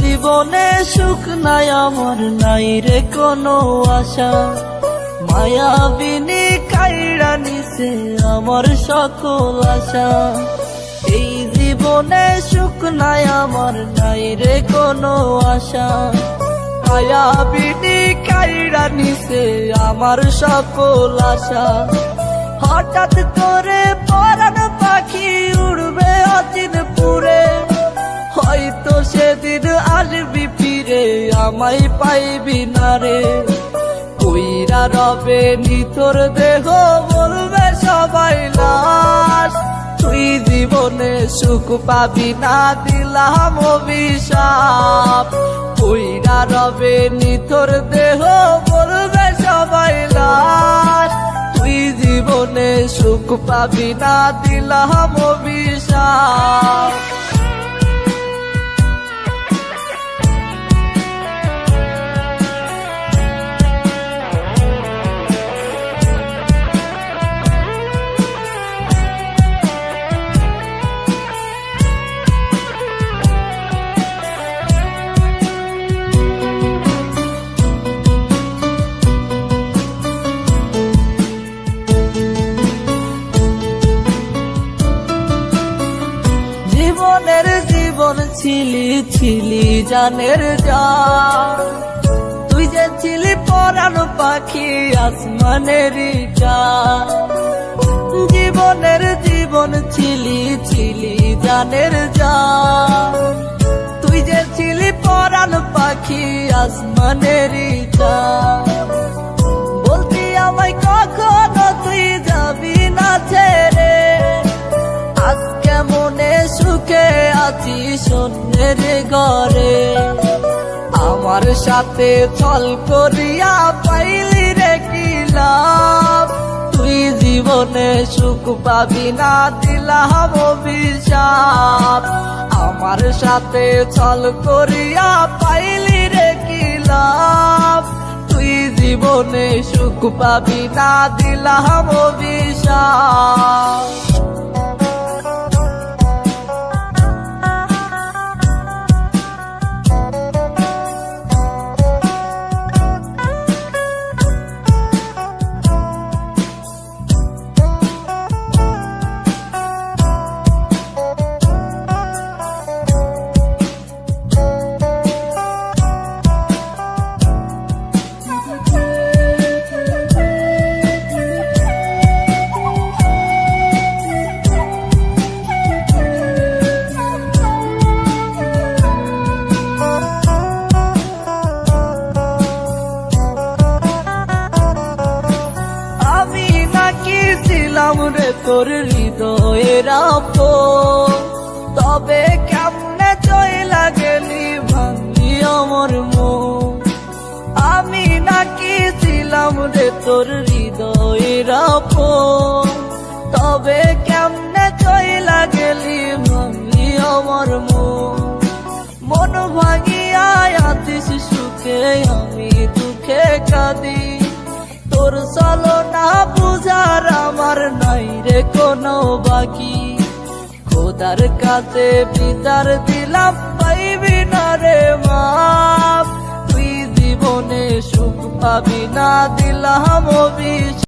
জীবনে সুখ নাই আমার, নাই রে কোনো আশা। মায়াবিনী কাইড়া নিছে আমার সকল আশা। এই জীবনে সুখ নাই আমার, নাই রে কোনো আশা। মায়াবিনী কাইড়া নিছে আমার সকল আশা। হঠাৎ করে পরাণ পাখি উড়বে অচিনপুরে, হয়তো সেদিন আসবি ফিরে আমায় পাইবি না রে। কইরা রবে নিতর দেহ বলবে সবাই লাশ, তুই জীবনে সুখ পাবি না দিলাম অভিশাপ। কইরা রবে নিতর দেহ বলবে সবাই লাশ, তুই জীবনে সুখ পাবি না দিলাম অভিশাপ। জীবনের জীবন ছিলি ছিলি জানের জান, তুই যে ছিলি পরাণ পাখি আসমানের চাঁদ। জীবনের জীবন ছিলি ছিলি জানের জান, তুই যে ছিলি পরাণ পাখি আসমানের চাঁদ। বলতি আমায় কখনো তুই যাবি না ছেড়ে, আজকে মনে সুখে আছি শূন্যের ঘরে। আমার সাথে চল করিয়া পাইলি রে কি লাভ, তুই জীবনে সুখ পাবি না দিলাম অভিশাপ। আমার সাথে চল করিয়া পাইলি রে কি লাভ, তুই জীবনে সুখ পাবি না দিলাম অভিশাপ। ছিলাম রে তোর হৃদয়ের আপন, তবে কেমনে চইলা গেলি ভাঙলি আমার মন। আমি নাকি ছিলাম রে তোর হৃদয়ের আপন, তবে কেমনে চইলা গেলি ভাঙলি আমার মন। মন ভাঙিয়া আছিস সুখে আমি দুঃখে কাঁদি, তোর চলো না বুঝার আমার নাই রে কোনো বাকি। খোদার কাছে বিচার দিলাম পাইবি না রে মাপ, তুই জীবনে সুখ পাবি না দিলাম অভিশাপ।